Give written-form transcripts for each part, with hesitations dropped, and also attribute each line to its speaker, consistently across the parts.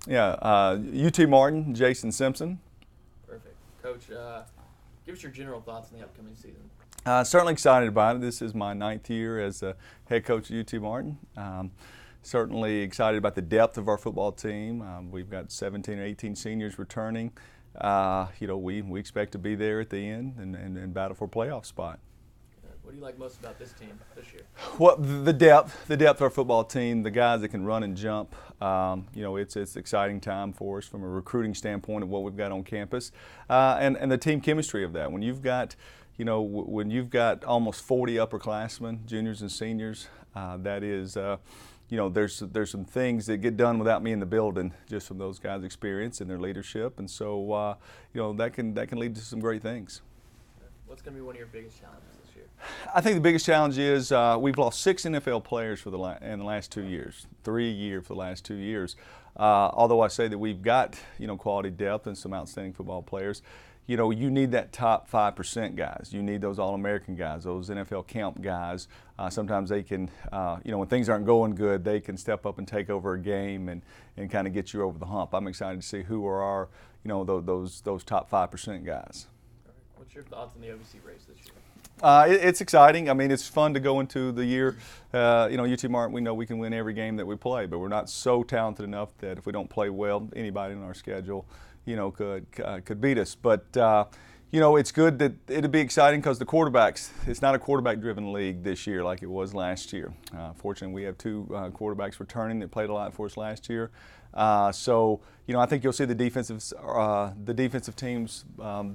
Speaker 1: Yeah, UT Martin, Jason Simpson.
Speaker 2: Perfect. Coach, give us your general thoughts on the upcoming season.
Speaker 1: Certainly excited about it. This is my 9th year as a head coach at UT Martin. Certainly excited about the depth of our football team. We've got 17 or 18 seniors returning. We expect to be there at the end and battle for a playoff spot.
Speaker 2: What do you like most about this team this year?
Speaker 1: Well, the depth of our football team, the guys that can run and jump. It's an exciting time for us from a recruiting standpoint of what we've got on campus, and the team chemistry of that. When you've got, almost 40 upperclassmen, juniors and seniors, that is. There's some things that get done without me in the building, just from those guys' experience and their leadership, and so that can lead to some great things.
Speaker 2: What's going to be one of your biggest challenges this year?
Speaker 1: I think the biggest challenge is we've lost 6 NFL players in the last 2 years, 3 a year for the last 2 years. Although I say that we've got quality depth and some outstanding football players. You need that top 5% guys. You need those All-American guys, those NFL camp guys. Sometimes they can, when things aren't going good, they can step up and take over a game and kind of get you over the hump. I'm excited to see who are our, those top 5% guys.
Speaker 2: What's your thoughts on the OVC race this year?
Speaker 1: It's exciting. I mean, it's fun to go into the year. UT Martin, we know we can win every game that we play, but we're not so talented enough that if we don't play well, anybody in our schedule, could beat us. But it's good that it'll be exciting because the quarterbacks. It's not a quarterback-driven league this year like it was last year. Fortunately, we have 2 quarterbacks returning that played a lot for us last year. So I think you'll see the defensive teams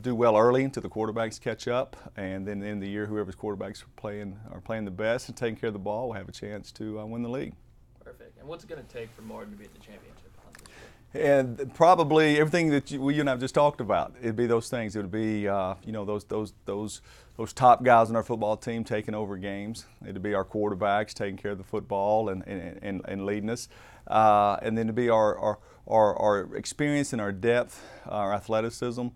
Speaker 1: do well early until the quarterbacks catch up, and then in the year, whoever's quarterbacks are playing the best and taking care of the ball will have a chance to win the league.
Speaker 2: Perfect. And what's it going to take for Martin to be at the championship hunt this year?
Speaker 1: And probably everything that you and I have just talked about. It'd be those things. It would be those top guys on our football team taking over games. It'd be our quarterbacks taking care of the football and leading us. And then to be our experience and our depth, our athleticism,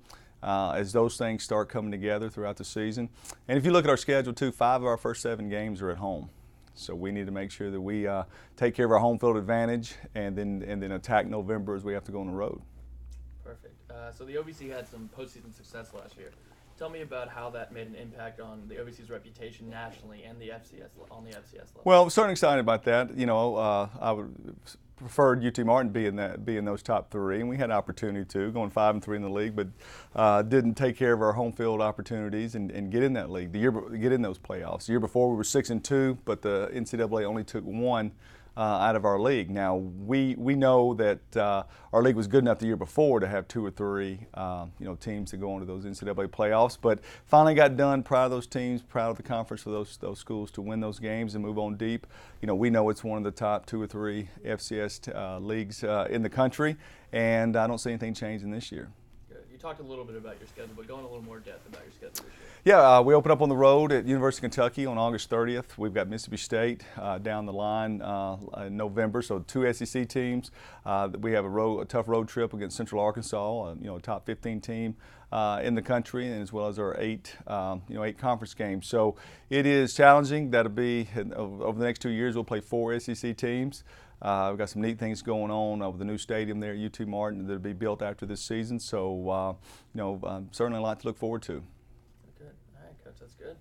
Speaker 1: as those things start coming together throughout the season. And if you look at our schedule too, 5 of our first 7 games are at home. So we need to make sure that we take care of our home field advantage and then attack November as we have to go on the road.
Speaker 2: Perfect. So the OVC had some postseason success last year. Tell me about how that made an impact on the OVC's reputation nationally and the FCS level.
Speaker 1: Well, I'm certainly excited about that. I would preferred UT Martin be in those top 3, and we had an opportunity to going 5-3 in the league, but didn't take care of our home field opportunities and get in that league. Get in those playoffs. The year before we were 6-2, but the NCAA only took 1 out of our league. Now we know that our league was good enough the year before to have 2 or 3 teams to go into those NCAA playoffs, but finally got done. Proud of those teams, proud of the conference for those schools to win those games and move on deep. We know it's one of the top 2 or 3 FCS leagues in the country, and I don't see anything changing this year.
Speaker 2: Good. You talked a little bit about your schedule, but go in a little more depth about your schedule this year.
Speaker 1: Yeah, we open up on the road at University of Kentucky on August 30th. We've got Mississippi State down the line in November, so 2 SEC teams. We have a tough road trip against Central Arkansas, a top 15 team in the country, and as well as our 8 conference games. So it is challenging. That'll be over the next 2 years. We'll play 4 SEC teams. We've got some neat things going on with the new stadium there at UT Martin that'll be built after this season. So certainly a lot to look forward to.
Speaker 2: Good. All right, Coach, that's good.